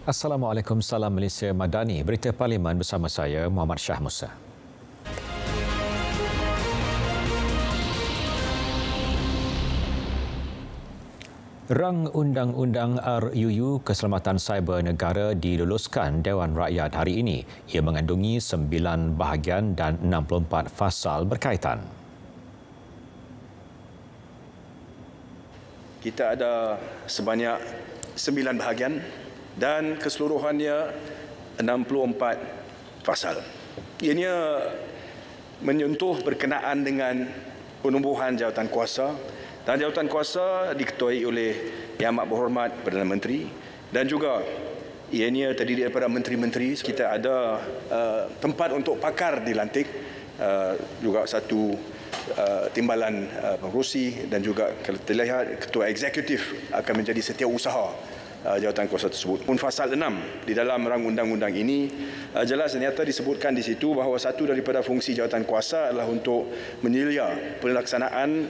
Assalamualaikum, salam Malaysia Madani. Berita Parlimen bersama saya, Muhammad Shah Musa. Rang Undang-Undang RUU Keselamatan Cyber Negara diluluskan Dewan Rakyat hari ini. Ia mengandungi 9 bahagian dan 64 fasal berkaitan. Kita ada sebanyak 9 bahagian dan keseluruhannya 64 pasal. Ianya menyentuh berkenaan dengan penubuhan jawatan kuasa, dan jawatan kuasa diketuai oleh Yang Amat Berhormat Perdana Menteri, dan juga ianya terdiri daripada menteri-menteri. Kita ada tempat untuk pakar dilantik, juga satu timbalan pengerusi, dan juga kalau terlihat ketua eksekutif akan menjadi setiausaha jawatan kuasa tersebut. Pun fasal 6 di dalam rang undang-undang ini jelas dan nyata disebutkan di situ bahawa satu daripada fungsi jawatan kuasa adalah untuk menyelia pelaksanaan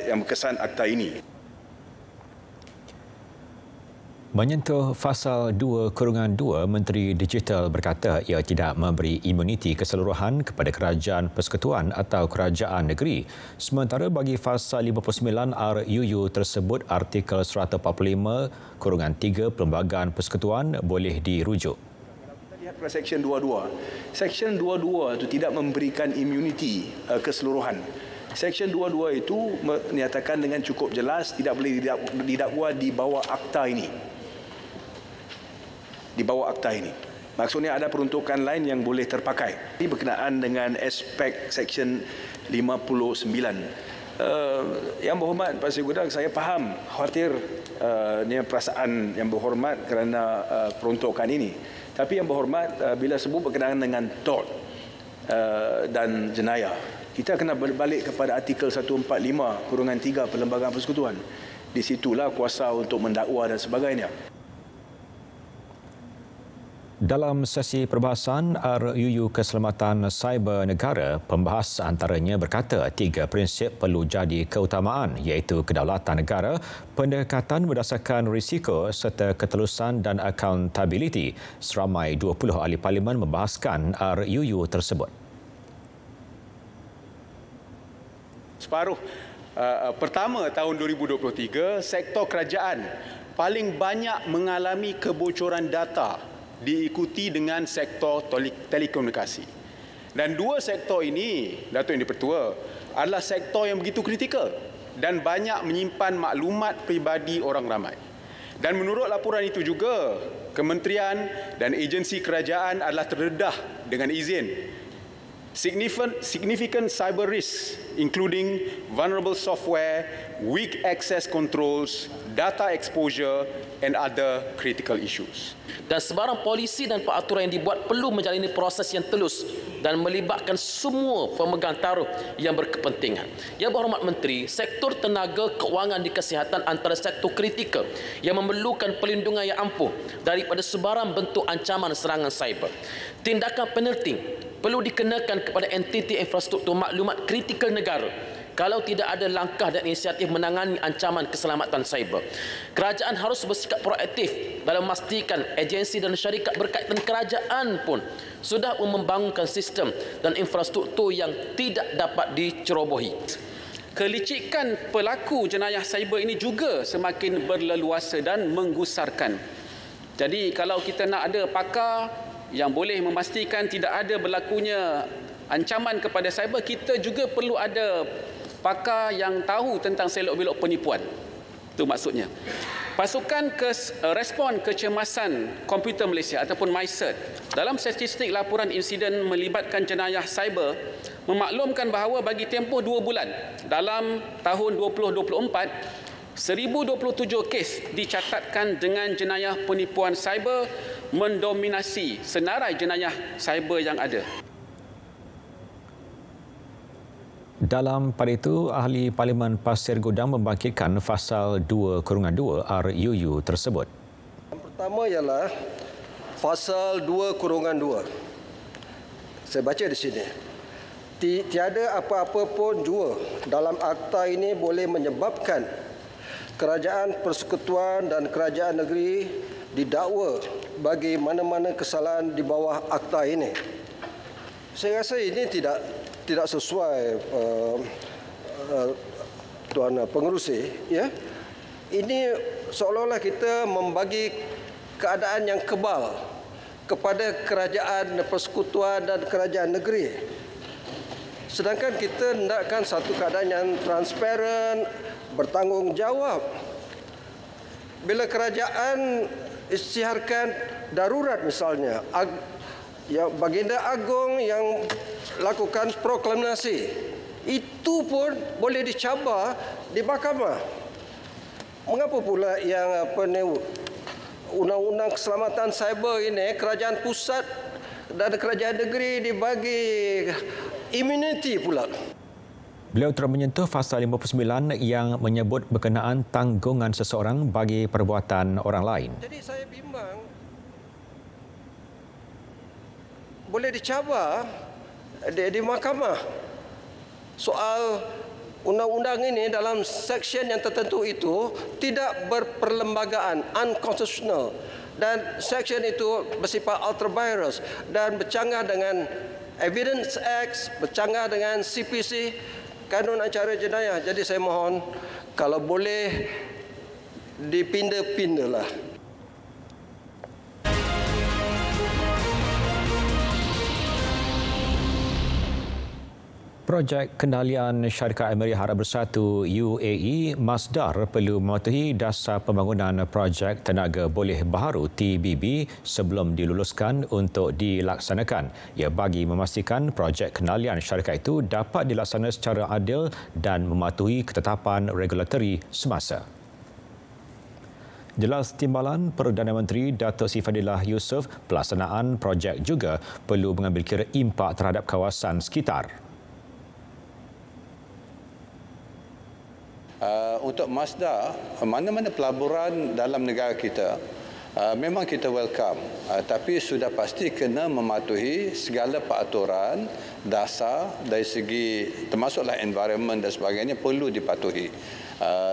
yang berkesan akta ini. Menyentuh fasal 2/2, Menteri Digital berkata ia tidak memberi imuniti keseluruhan kepada Kerajaan Persekutuan atau Kerajaan Negeri. Sementara bagi fasal 59 RUU tersebut, artikel 145/3 Perlembagaan Persekutuan boleh dirujuk. Kita lihat pada Seksyen 22. Seksyen 22 itu tidak memberikan imuniti keseluruhan. Seksyen 22 itu menyatakan dengan cukup jelas tidak boleh didakwa di bawah akta ini. Di bawah akta ini. Maksudnya ada peruntukan lain yang boleh terpakai. Ini berkenaan dengan aspek Seksyen 59. Yang Berhormat Pasir Gudang, saya faham khawatir ni perasaan Yang Berhormat kerana peruntukan ini. Tapi Yang Berhormat bila sebut berkenaan dengan tort dan jenayah, kita kena balik kepada artikel 145/3 Perlembagaan Persekutuan. Di situlah kuasa untuk mendakwa dan sebagainya. Dalam sesi perbahasan RUU Keselamatan Cyber Negara, pembahas antaranya berkata 3 prinsip perlu jadi keutamaan, iaitu kedaulatan negara, pendekatan berdasarkan risiko serta ketelusan dan accountability. Seramai 20 ahli parlimen membahaskan RUU tersebut. Separuh pertama tahun 2023, sektor kerajaan paling banyak mengalami kebocoran data, diikuti dengan sektor telekomunikasi. Dan dua sektor ini, Datuk Yang di-Pertua, adalah sektor yang begitu kritikal dan banyak menyimpan maklumat peribadi orang ramai. Dan menurut laporan itu juga, kementerian dan agensi kerajaan adalah terdedah dengan izin. Significant cyber risks, including vulnerable software, weak access controls, data exposure, and other critical issues. Dan sebarang polisi dan peraturan yang dibuat perlu menjalani proses yang telus dan melibatkan semua pemegang taruh yang berkepentingan. Yang Berhormat Menteri, sektor tenaga kewangan di kesihatan antara sektor kritikal yang memerlukan perlindungan yang ampuh daripada sebarang bentuk ancaman serangan cyber. Tindakan penalti perlu dikenakan kepada entiti infrastruktur maklumat kritikal negara kalau tidak ada langkah dan inisiatif menangani ancaman keselamatan cyber. Kerajaan harus bersikap proaktif dalam memastikan agensi dan syarikat berkaitan kerajaan pun sudah membangunkan sistem dan infrastruktur yang tidak dapat dicerobohi. Kelicikan pelaku jenayah cyber ini juga semakin berleluasa dan menggusarkan. Jadi kalau kita nak ada pakar yang boleh memastikan tidak ada berlakunya ancaman kepada cyber, kita juga perlu ada pakar yang tahu tentang selok-belok penipuan. Itu maksudnya. Pasukan Respon Kecemasan Komputer Malaysia ataupun MyCERT dalam statistik laporan insiden melibatkan jenayah cyber memaklumkan bahawa bagi tempoh 2 bulan dalam tahun 2024, 1027 kes dicatatkan dengan jenayah penipuan cyber mendominasi senarai jenayah cyber yang ada. Dalam pada itu, ahli Parlimen Pasir Gudang membangkitkan fasal 2/2 RUU tersebut. Yang pertama ialah fasal 2/2. Saya baca di sini. Tiada apa-apa pun jua dalam akta ini boleh menyebabkan Kerajaan Persekutuan dan Kerajaan Negeri didakwa bagi mana-mana kesalahan di bawah akta ini. Saya rasa ini tidak sesuai, Tuan Pengerusi, ya. Ini seolah-olah kita membagi keadaan yang kebal kepada kerajaan persekutuan dan kerajaan negeri. Sedangkan kita hendakkan satu keadaan yang transparan, bertanggungjawab. Bila kerajaan isytiharkan darurat misalnya, Baginda Agong yang lakukan proklamasi, itu pun boleh dicabar di mahkamah. Mengapa pula yang undang-undang keselamatan cyber ini kerajaan pusat dan kerajaan negeri dibagi immunity pula? Beliau terus menyentuh pasal 59 yang menyebut berkenaan tanggungan seseorang bagi perbuatan orang lain. Jadi saya bimbang, boleh dicabar di mahkamah soal undang-undang ini dalam seksyen yang tertentu itu tidak berperlembagaan, unconstitutional, dan seksyen itu bersifat ultra vires dan bercanggah dengan Evidence Act, bercanggah dengan CPC, Kanun Acara Jenayah. Jadi saya mohon kalau boleh dipindah-pindahlah. Projek Kendalian Syarikat Amerika Arab Bersatu UAE Masdar perlu mematuhi dasar pembangunan projek tenaga boleh baharu TBB sebelum diluluskan untuk dilaksanakan. Ia bagi memastikan projek kendalian syarikat itu dapat dilaksanakan secara adil dan mematuhi ketetapan regulatori semasa. Jelas timbalan Perdana Menteri Datuk Seri Fadilah Yusof, pelaksanaan projek juga perlu mengambil kira impak terhadap kawasan sekitar. Untuk Masdar, mana-mana pelaburan dalam negara kita, memang kita welcome, tapi sudah pasti kena mematuhi segala peraturan dasar dari segi termasuklah environment dan sebagainya perlu dipatuhi.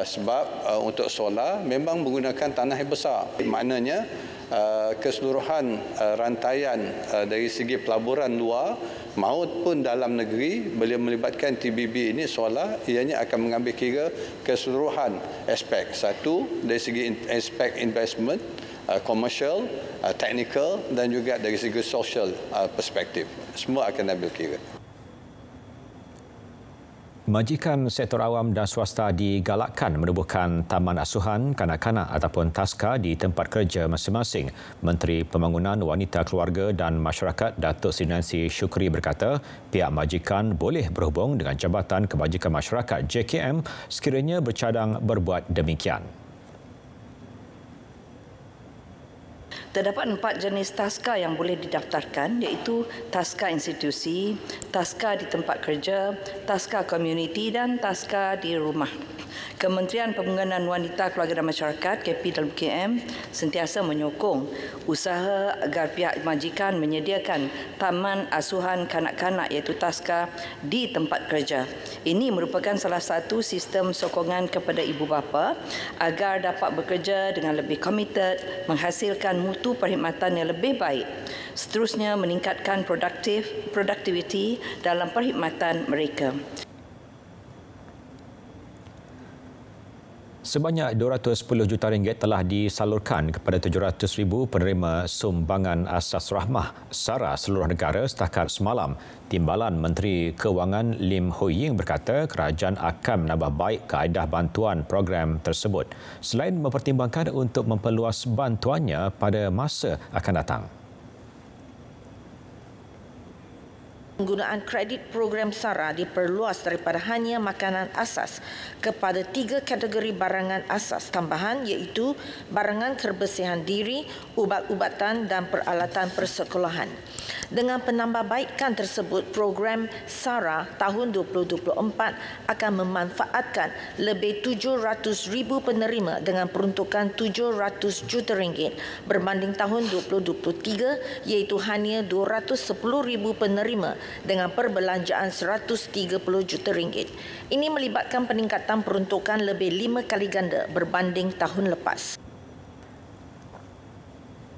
Sebab untuk solar memang menggunakan tanah yang besar. Maknanya keseluruhan rantaian dari segi pelaburan luar maupun dalam negeri boleh melibatkan TBB ini solar, ianya akan mengambil kira keseluruhan aspek. Satu, dari segi aspek investment, commercial, technical dan juga dari segi social perspektif. Semua akan ambil kira. Majikan sektor awam dan swasta digalakkan menubuhkan taman asuhan kanak-kanak ataupun TASKA di tempat kerja masing-masing. Menteri Pembangunan Wanita Keluarga dan Masyarakat Datuk Seri Nancy Shukri berkata, pihak majikan boleh berhubung dengan Jabatan Kebajikan Masyarakat JKM sekiranya bercadang berbuat demikian. Terdapat 4 jenis TASKA yang boleh didaftarkan, iaitu TASKA institusi, TASKA di tempat kerja, TASKA komuniti dan TASKA di rumah. Kementerian Pembangunan Wanita Keluarga dan Masyarakat KPWKM sentiasa menyokong usaha agar pihak majikan menyediakan taman asuhan kanak-kanak iaitu TASKA di tempat kerja. Ini merupakan salah satu sistem sokongan kepada ibu bapa agar dapat bekerja dengan lebih komited, menghasilkan mutu perkhidmatan yang lebih baik. Seterusnya meningkatkan produktiviti dalam perkhidmatan mereka. Sebanyak RM210 juta telah disalurkan kepada 700,000 penerima sumbangan asas rahmah SARA seluruh negara setakat semalam. Timbalan Menteri Kewangan Lim Ho Ying berkata kerajaan akan menambah baik kaedah bantuan program tersebut selain mempertimbangkan untuk memperluas bantuannya pada masa akan datang. Penggunaan kredit program SARA diperluas daripada hanya makanan asas kepada 3 kategori barangan asas tambahan iaitu barangan kebersihan diri, ubat-ubatan dan peralatan persekolahan. Dengan penambahbaikan tersebut, program SARA tahun 2024 akan memanfaatkan lebih 700,000 penerima dengan peruntukan RM700 juta berbanding tahun 2023 iaitu hanya 210,000 penerima dengan perbelanjaan RM130 juta. Ini melibatkan peningkatan peruntukan lebih 5 kali ganda berbanding tahun lepas.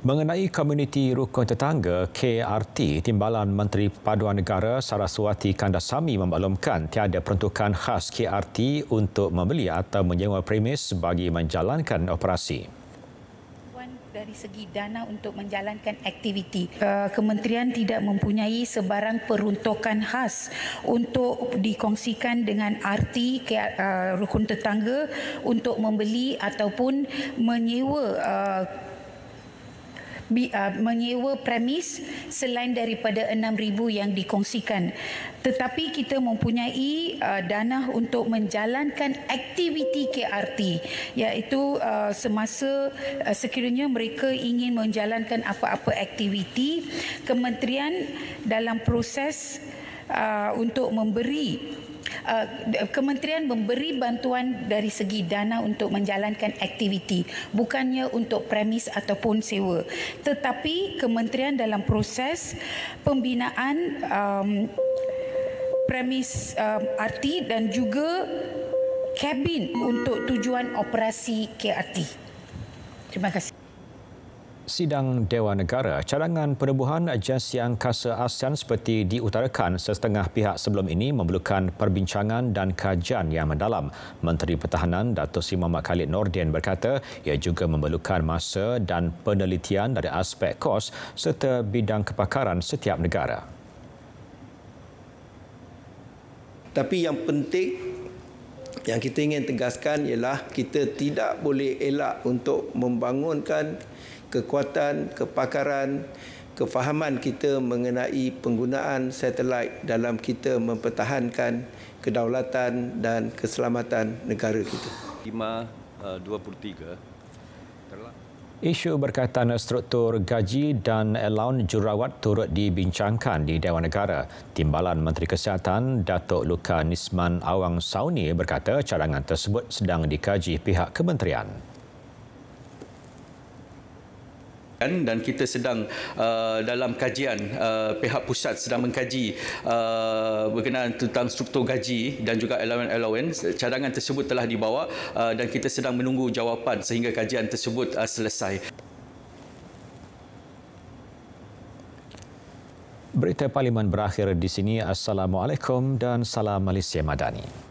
Mengenai komuniti rukun tetangga KRT, Timbalan Menteri Paduan Negara Saraswati Kandasamy memaklumkan tiada peruntukan khas KRT untuk membeli atau menyewa premis bagi menjalankan operasi. Dari segi dana untuk menjalankan aktiviti, kementerian tidak mempunyai sebarang peruntukan khas untuk dikongsikan dengan RT rukun tetangga untuk membeli ataupun menyewa premis selain daripada 6,000 yang dikongsikan. Tetapi kita mempunyai dana untuk menjalankan aktiviti KRT, iaitu semasa sekiranya mereka ingin menjalankan apa-apa aktiviti, kementerian dalam proses untuk kementerian memberi bantuan dari segi dana untuk menjalankan aktiviti, bukannya untuk premis ataupun sewa. Tetapi kementerian dalam proses pembinaan premis RT dan juga kabin untuk tujuan operasi KRT. Terima kasih. Sidang Dewan Negara, cadangan penubuhan Agensi Angkasa ASEAN seperti diutarakan setengah pihak sebelum ini memerlukan perbincangan dan kajian yang mendalam. Menteri Pertahanan Dato' Sri Muhammad Khalid Nordin berkata ia juga memerlukan masa dan penelitian dari aspek kos serta bidang kepakaran setiap negara. Tapi yang penting yang kita ingin tegaskan ialah kita tidak boleh elak untuk membangunkan kekuatan, kepakaran, kefahaman kita mengenai penggunaan satelit dalam kita mempertahankan kedaulatan dan keselamatan negara kita. 5.23 Isu berkaitan struktur gaji dan allowance jururawat turut dibincangkan di Dewan Negara. Timbalan Menteri Kesihatan Datuk Luka Nisman Awang Sauni berkata cadangan tersebut sedang dikaji pihak kementerian. Dan kita sedang dalam kajian, pihak pusat sedang mengkaji berkenaan tentang struktur gaji dan juga allowance. Cadangan tersebut telah dibawa dan kita sedang menunggu jawapan sehingga kajian tersebut selesai. Berita Parlimen berakhir di sini. Assalamualaikum dan salam Malaysia Madani.